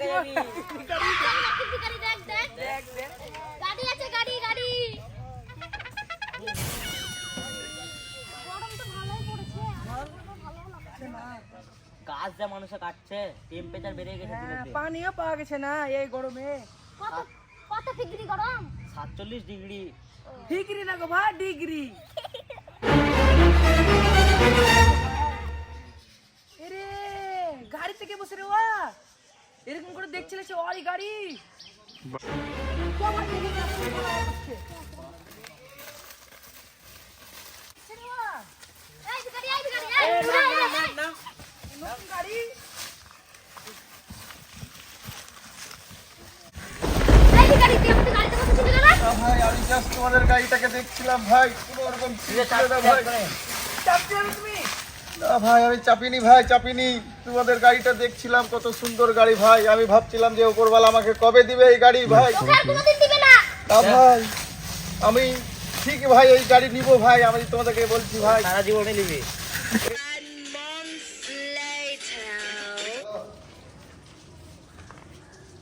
গাড়ি আছে, গাড়ি গাড়ি। গাছ যা মানুষে কাটছে, টেম্পারেচার বেড়ে গেছে দিনে। পানিও পাওয়া গেছে না এই গরমে। কত কত ডিগ্রি গরম? 47 ডিগ্রি। ডিগ্রি না গো ভাই, ডিগ্রি। আরে গাড়ি থেকে বসে রে ওয়া, এরকম করে দেখছিলে সে ওই গাড়ি। কেমন দেখে যাচ্ছে হচ্ছে সে ওয়া, এই গাড়ি, এই গাড়ি, না নতুন গাড়ি। এই গাড়ি তুই আমাদের গাড়িতে বসেছিলি না? ভাই আমি জাস্ট তোমাদের গাড়িটাকে দেখছিলাম ভাই, কোনো রকম ছিল না ভাই। চাপতে হবে তুমি। না ভাই আমি চাপিনি ভাই, চাপিনি। তোমাদের গাড়িটা দেখছিলাম, কত সুন্দর গাড়ি ভাই। আমি ভাবছিলাম যে উপরওয়ালা আমাকে কবে দিবে এই গাড়ি ভাই। তোকে আর কোনোদিন দিবে না। না ভাই আমি ঠিক ভাই এই গাড়ি নিব ভাই, আমি তোমাদেরকে বলছি ভাই। সারা জীবনে নিবি।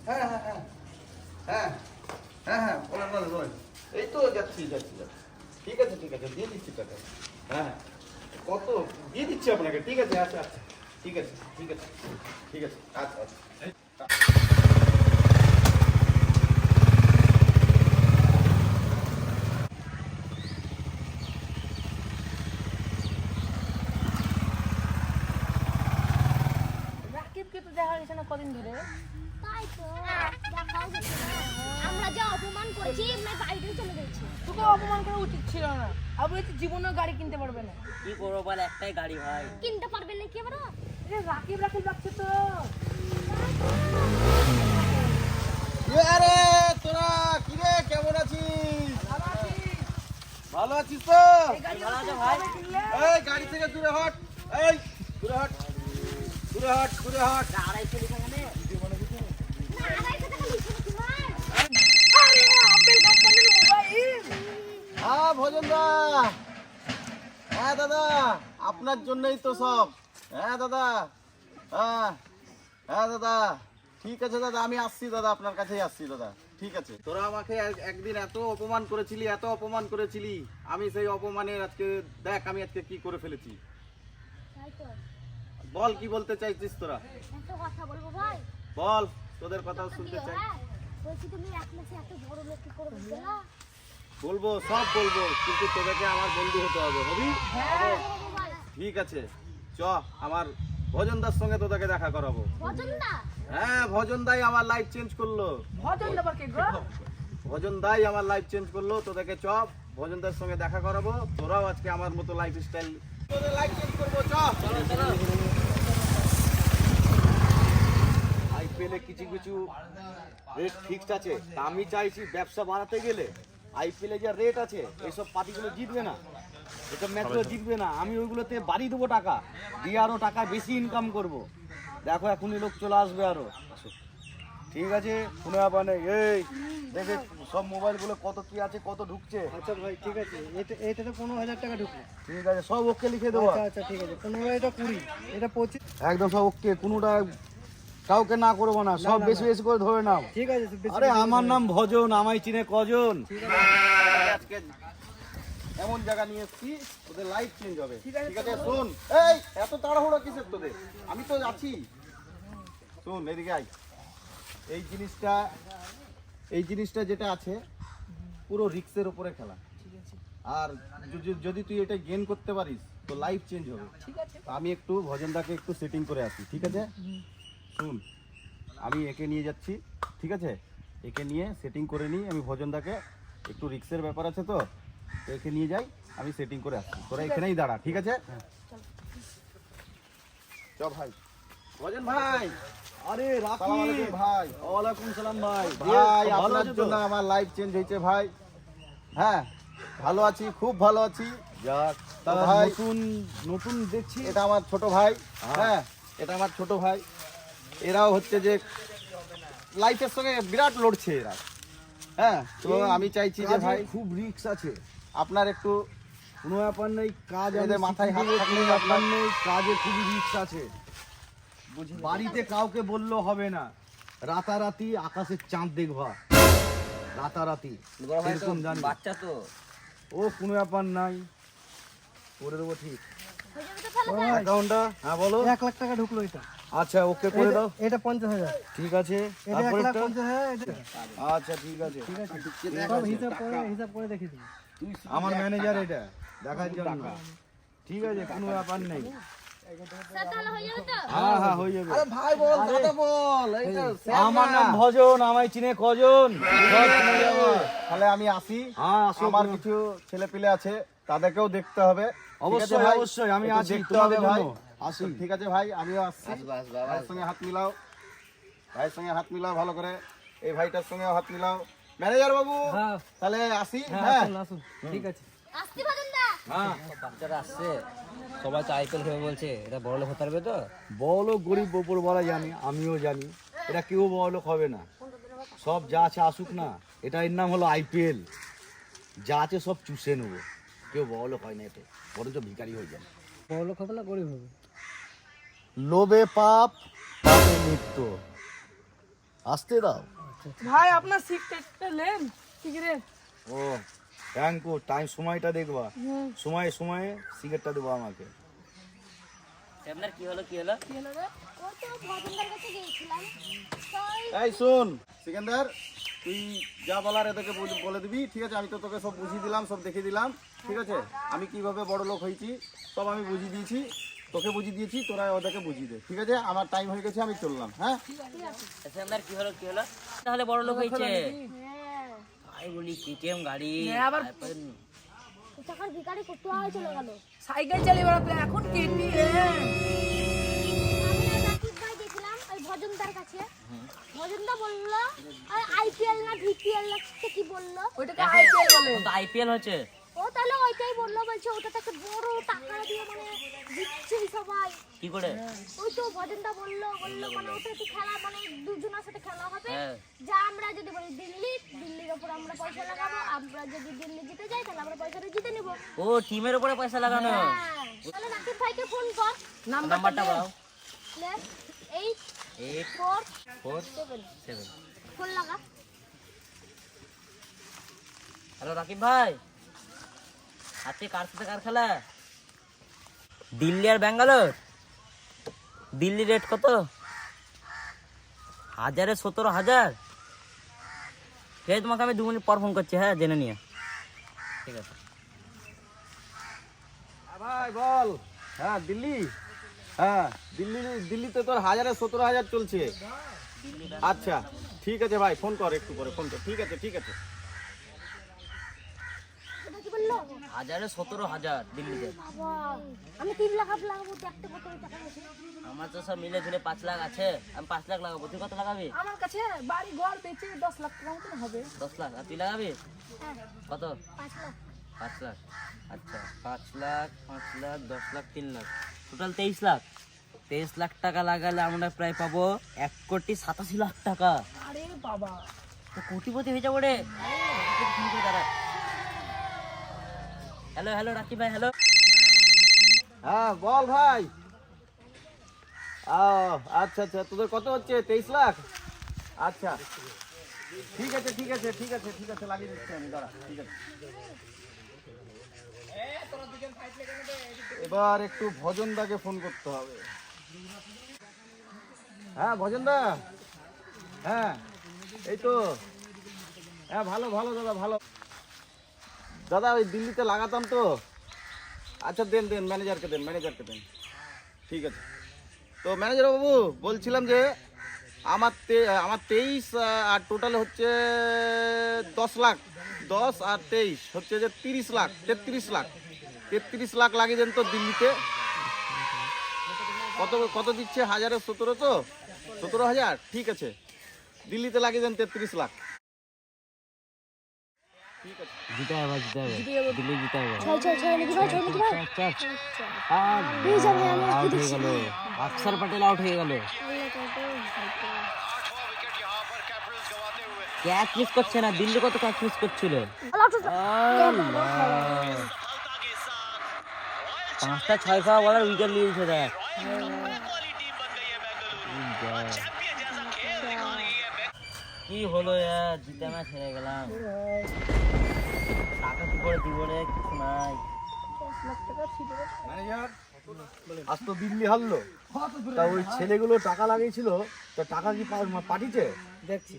হ্যাঁ হ্যাঁ হ্যাঁ হ্যাঁ হ্যাঁ হ্যাঁ বলেন বলেন বলেন। এই তো যাচ্ছি যাচ্ছি যাচ্ছি। ঠিক আছে ঠিক আছে, দিয়ে দিচ্ছি টাকা। হ্যাঁ কত দিয়ে দিচ্ছি আপনাকে। ঠিক আছে আচ্ছা আচ্ছা, ঠিক আছে ঠিক আছে ঠিক আছে আচ্ছা আচ্ছা। রাকিবকে তো দেখা গেছে না কদিন ধরে। তাই তো দেখাও গেছে না। আমরা যা অপমান করেছি আমরা গাড়িতে চলে গেছি। তোকে অপমান করা উচিত ছিল না। আবু এই জীবনেও গাড়ি কিনতে পারবে না। কি করবো বল, একটাই গাড়ি ভাই। কিনতে পারবেন না কি বড়? এ রাকিব রাকিব লাগছে তো। আরে তোরা কি রে, কেমন আছিস? ভালো আছিস? ভালো আছিস তো? এই গাড়ি ভালো আছে ভাই ভাই। কিনলে? এই গাড়ি থেকে দূরে হট, এই দূরে হট দূরে হট দূরে হট। 250 লিখে এখানে। না আড়াইশো টাকা লিখে দিচ্ছি ভাই। আরে আপেল কোম্পানির মোবাইল। হ্যাঁ ভোজন দা, হ্যাঁ দাদা আপনার জন্যই তো সব। হ্যাঁ দাদা, হ্যাঁ হ্যাঁ দাদা ঠিক আছে দাদা, আমি আসছি দাদা, আপনার কাছেই আসছি দাদা। ঠিক আছে, তোরা আমাকে একদিন এত অপমান করেছিলি, এত অপমান করেছিলি, আমি সেই অপমানের আজকে দেখ আমি আজকে কি করে ফেলেছি। তাই তো বল কি বলতে চাইছিস তোরা, একটা কথা বলবো ভাই। বল, তোদের কথাও শুনতে চাই। হ্যাঁ বলছি তুমি এক মাসে এত বড় লোক কি করে বুঝলে না? বলবো সব বলবো, কিন্তু তোদেরকে আমার বন্ধু হতে হবে, হবি? বলবো ভাই। ঠিক আছে চ, আমার ভজনদার সঙ্গে তোদেরকে দেখা করাবো। ভজন দা হ্যাঁ ভজন দাই আমার লাইফ চেঞ্জ করলো। ভজন দেবার কে গো? ভজন দাই আমার লাইফ চেঞ্জ করলো, তোদেরকে চপ ভজনদার সঙ্গে দেখা করাবো। তোরাও আজকে আমার মতো লাইফ স্টাইল তোদের লাইফ চেঞ্জ করবো। চপ আইপিএলে কিছু কিছু রেট ফিক্সড আছে, তা আমি চাইছি ব্যবসা বাড়াতে গেলে আইপিএলে যা রেট আছে এইসব পার্টিগুলো জিতবে না, এসব ম্যাচগুলো জিতবে না। আমি ওইগুলোতে বাড়িয়ে দেবো টাকা দিয়ে, আরও টাকা বেশি ইনকাম করব। দেখো এখনই লোক চলে আসবে আরো। ঠিক আছে কোনো ব্যাপার নেই। এই দেখে সব মোবাইলগুলো কত কি আছে, কত ঢুকছে। আচ্ছা ভাই ঠিক আছে, এটাতে 15,000 টাকা ঢুকলো। ঠিক আছে সব ওকে লিখে দেবো। আচ্ছা আচ্ছা ঠিক আছে, 15, এটা 20, এটা 25। একদম সব ওকে, কোনোটা কাউকে না করবো না, সব বেশি বেশি করে ধরে নাও। ঠিক আছে বেশি আরে আমার নাম ভজন, আমায় চিনে কজন। আজকে এমন জায়গা নিয়ে এসেছি ওদের লাইফ চেঞ্জ হবে। ঠিক আছে শোন, এই এত তাড়াহুড়ো কিসের তোদের, আমি তো আছি। শোন এদিকে আয়, এই জিনিসটা যেটা আছে পুরো রিস্কের উপরে খেলা। আর যদি তুই এটা গেইন করতে পারিস তো লাইফ চেঞ্জ হবে। ঠিক আছে। আমি একটু ভজনদাকে একটু সেটিং করে আসি। ঠিক আছে শুন, আমি একে নিয়ে যাচ্ছি, ঠিক আছে একে নিয়ে সেটিং করে নিই। আমি ভজনদাকে একটু রিক্সের ব্যাপার আছে তো একে নিয়ে যাই, আমি সেটিং করে আসছি। তোরা এখানেই দাঁড়া, ঠিক আছে? চ ভাই ভজন ভাই। আরে আসসালামু আলাইকুম ভাই। ওয়ালাইকুম সালাম ভাই। ভাই আপনার জন্য আমার লাইফ চেঞ্জ হয়েছে ভাই। হ্যাঁ ভালো আছি, খুব ভালো আছি। যাক তা ভাই নতুন দেখছি। এটা আমার ছোট ভাই। হ্যাঁ এটা আমার ছোট ভাই। এরাও হচ্ছে যে লাইফের সঙ্গে বিরাট লড়ছে এরা। হ্যাঁ তো আমি চাইছি যে ভাই খুব রিস্ক আছে, আপনার একটু কোনো ব্যাপার নেই। কাজ এদের মাথায় হাত থাকলে কোনো ব্যাপার আপনার নেই, কাজে খুবই রিস্ক আছে। বাড়িতে কাউকে বললেও হবে না, রাতারাতি আকাশের চাঁদ দেখবা, রাতারাতি বড় ভাই তো এরকম জানি। বাচ্চা তো ও কোনো ব্যাপার নাই, করে দেবো ঠিক। হয়ে যাবে তো তাহলে অ্যাকাউন্টটা হ্যাঁ বলো। 1 লাখ টাকা ঢুকলো এটা। আচ্ছা ওকে করে দাও। এটা 50,000। ঠিক আছে, এটা 1 লাখ তারপরেরটা? 50,000 এটা। আচ্ছা ঠিক আছে, সব হিসাব করে দেখি তুমি। আমার ম্যানেজার এটা দেখার জন্য। ঠিক আছে, কোনো ব্যাপার নেই। স্যার তাহলে হয়ে যাবে তো? হ্যাঁ হ্যাঁ হয়ে যাবে। ভাই বল, দাদা বল, এইটা আমার নাম ভজন, আমায় চিনে কজন? সব চিনে যাবো। তাহলে আমি আসি, হ্যাঁ আসো, আমার কোনো- কিছু ছেলে পেলে আছে, তাদেরকেও দেখতে হবে। ঠিক আছে অবশ্যই ভাই? অবশ্যই আমি একটু আছি দেখতে হবে তোমাদের ভাই। জন্য। আসি। ঠিক আছে ভাই, আমিও আসছি। আসবা আসবা ভাইয়ের সঙ্গে হাত মিলাও, ভাইয়ের সঙ্গে হাত মিলাও ভালো করে, এই ভাইটার সঙ্গেও হাত মিলাও। ম্যানেজার বাবু হ্যাঁ তাহলে আসি। হ্যাঁ আসুন, ঠিক আছে। আসতে পারেন না? হ্যাঁ বাচ্চারা আসছে, সবাই তো আইপিএল খেলে বলছে, এটা বড় লোক হতে পারবে তো? বড় গরিব ওপর বলা জানি, আমিও জানি। এটা কেউ বড় লোক হবে না, সব যা আছে আসুক না। এটা এর নাম হলো আইপিএল, যা আছে সব চুষে নেবো। কেউ বড় লোক হয় না, এতে বরঞ্চ ভিখারি হয়ে যায়। বড় লোক হবে না গরিব হবে? লোভে পাপ, পাপে মৃত্যু। আসতে দাও। ভাই আপনার সিগারেটটা নেন, সিগারেট। ও থ্যাংক ইউ, টাইম সময়টা দেখবা, সময়ে সময়ে সিগারেটটা দেবো আমাকে। আপনার কি হলো কি হলো? কি হলো রে? ও তো ভজনদার কাছে গিয়েছিলাম। তাই এই শোন সিকান্দার, তুই যা বলার এদেরকে বলে দিবি। ঠিক আছে, আমি তো তোকে সব বুঝিয়ে দিলাম, সব দেখিয়ে দিলাম। ঠিক আছে, আমি কিভাবে বড় লোক হয়েছি সব আমি বুঝিয়ে দিয়েছি, তোকে বুঝিয়ে দিয়েছি, তোরা ওদেরকে বুঝিয়ে দে। ঠিক আছে, আমার টাইম হয়ে গেছে, আমি চললাম। হ্যাঁ আচ্ছা আপনার কি হলো কি হলো? তাহলে বড় লোক হয়েছে। হ্যাঁ, তাই বলি কেটিএম গাড়ি, হ্যাঁ, আবার- তারপর ও টাকার ভিখারি কত আয় চলে গেল। সাইকেল চালিয়ে বেড়াতো, এখন কেটিএম। আমি আর রাকিব ভাই গেছিলাম ওই ভজনদার কাছে। ভজনদা বললো আইপিএল না ভিপিএল না কি বললো। ওইটাকে আইপিএল বলে। এখন তো আইপিএল হচ্ছে। ও তাহলে ওইটাই বললো, বলছে ওটা থেকে বড় টাকা দিয়ে মানে দিচ্ছে সবাই। কি করে? ওই তো ভজনদা বললো মানে ওটা একটু খেলা মানে দুজনের সাথে খেলা হবে। হ্যাঁ। যা আমরা যদি বলি দিল্লির ওপর আমরা পয়সা লাগাবো, আমরা যদি দিল্লি জিতে যাই তাহলে আমরা পয়সাটা জিতে নিবো। ও টিমের উপরে পয়সা লাগানো। হ্যাঁ, তাহলে রাকিব ভাইকে ফোন কর। নাম্বারটা বলো। 8 8 4 4 7 7। ফোন লাগা। হ্যালো রাকিব ভাই, আজকে কার সাথে কার খেলা? দিল্লি আর ব্যাঙ্গালোর। দিল্লি রেট কত? 17,000। ঠিক আছে, তোমাকে আমি 2 মিনিট পর ফোন করছি। হ্যাঁ জেনে নিয়ে। ঠিক আছে। ভাই বল। হ্যাঁ দিল্লি, হ্যাঁ দিল্লিতে তোর 17,000 চলছে। আচ্ছা ঠিক আছে ভাই, ফোন কর, একটু পরে ফোন কর। ঠিক আছে ঠিক আছে। এটা কি বললো? 17,000 দিল্লিতে। বাবা, আমি 3 লাখ লাগাবো, দেখতে কত টাকা আছে। আমার তো সব মিলে ঝুলে 5 লাখ আছে, আমি 5 লাখ লাগাবো। তুই কত লাগাবি? আমার কাছে বাড়ি ঘর বেচে 10 লাখ টাকা মতো হবে। 10 লাখ। আর তুই লাগাবি হ্যাঁ, কত? 5 লাখ। 5 লাখ। আচ্ছা 5 লাখ 10 লাখ 3 লাখ, টোটাল 23 লাখ। 23 লাখ টাকা লাগালে আমরা প্রায় পাবো 1,87,00,000 টাকা। আরে বাবা, তো কোটিপতি হয়ে যাবো রে। হ্যালো হ্যালো রাকিব ভাই, হ্যালো। হ্যাঁ বল ভাই। আচ্ছা আচ্ছা, তোদের কত হচ্ছে? 23 লাখ। আচ্ছা ঠিক আছে ঠিক আছে ঠিক আছে ঠিক আছে, লাগিয়ে দিচ্ছি আমি, দাঁড়া। ঠিক আছে, এবার একটু ভজনদাকে ফোন করতে হবে। হ্যাঁ ভজনদা, হ্যাঁ এই তো, হ্যাঁ ভালো ভালো দাদা, ভালো দাদা। ওই দিল্লিতে লাগাতাম তো। আচ্ছা দেন দেন, ম্যানেজারকে দেন। ঠিক আছে। তো ম্যানেজার বাবু বলছিলাম যে আমার 23 আর টোটাল হচ্ছে 10 লাখ। 10 আর 23 হচ্ছে যে 30 লাখ, 33 লাখ। 33 লাখ লাগিয়ে দেন তো দিল্লিতে। কত দিচ্ছে? 17 তো? 17,000। ঠিক আছে, দিল্লিতে লাগিয়ে দেন 33 লাখ। ঠিক আছে। জিতে হবে, দিল্লি জিতে হবে। ছয় নাকি ভাই, ছয় নাকি ভাই? আউট হয়ে গেল, অক্ষর পটেল আউট হয়ে গেল। ক্যাচ মিস করছে না, দিল্লি কত ক্যাচ মিস করছিল। পাঁচটা 6 খাওয়া বলার উইকেট নিয়েছে দেখ। কি হলো জিতে ম্যাচ হেরে গেলাম, টাকা কি করে দিব রে, কিছু নাই। ম্যানেজার আজ তো দিল্লি হারলো, তা ওই ছেলেগুলো টাকা লাগিয়েছিল, তা টাকা কি পাঠিয়েছে? দেখছি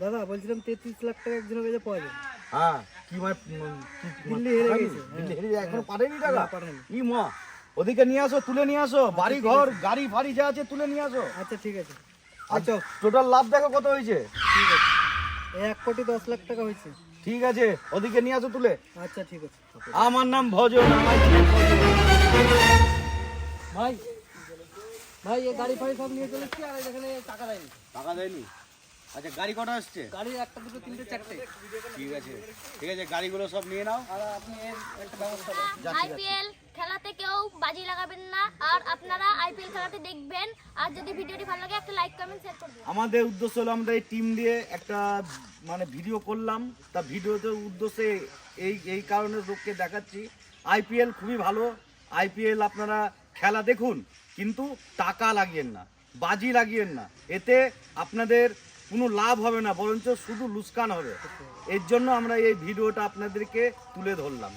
দাদা, বলছিলাম 33 লাখ টাকা একজনের কাছে পাওয়া যায়। হ্যাঁ, কি দিল্লি হেরে গেছে। দিল্লি হেরে গেছে, এখনো পাঠায়নি টাকা? না, পাঠায়নি। ই মা, ওদিকে নিয়ে আসো, তুলে নিয়ে আসো, বাড়ি ঘর গাড়ি ফাড়ি যা আছে তুলে নিয়ে আসো। আচ্ছা ঠিক আছে, আচ্ছা, টোটাল লাভ দেখো কত হয়েছে। ঠিক আছে, 1 কোটি 10 লাখ টাকা হয়েছে। ঠিক আছে, ওদিকে নিয়ে আসো তুলে। আচ্ছা ঠিক আছে। আমার নাম ভজন, আমার নাম ভজন। ভাই ভাই, এই গাড়ি ফাড়ি সব নিয়ে চলেছি, আর এখানে টাকা দেয়নি। টাকা দেয়নি? আচ্ছা, গাড়ি কটা আসছে? গাড়ি 1টা 2টো 3টে 4টে। ঠিক আছে, ঠিক আছে, গাড়িগুলো সব নিয়ে নাও। আর আপনি এর একটা ব্যবস্থা করুন। আইপিএল খেলাতে কেউ বাজি লাগাবেন না, আর আপনারা আইপিএল খেলাতে দেখবেন। আর যদি ভিডিওটি ভালো লাগে একটা লাইক কমেন্ট শেয়ার করবেন। আমাদের উদ্দেশ্য হলো আমরা এই টিম দিয়ে একটা মানে ভিডিও করলাম, তা ভিডিওতে উদ্দেশ্যে এই কারণে লোককে দেখাচ্ছি আইপিএল খুবই ভালো। আইপিএল আপনারা খেলা দেখুন, কিন্তু টাকা লাগিয়েন না, বাজি লাগিয়েন না, এতে আপনাদের কোনো লাভ হবে না, বরঞ্চ শুধু লুকসান হবে। এর জন্য আমরা এই ভিডিওটা আপনাদেরকে তুলে ধরলাম।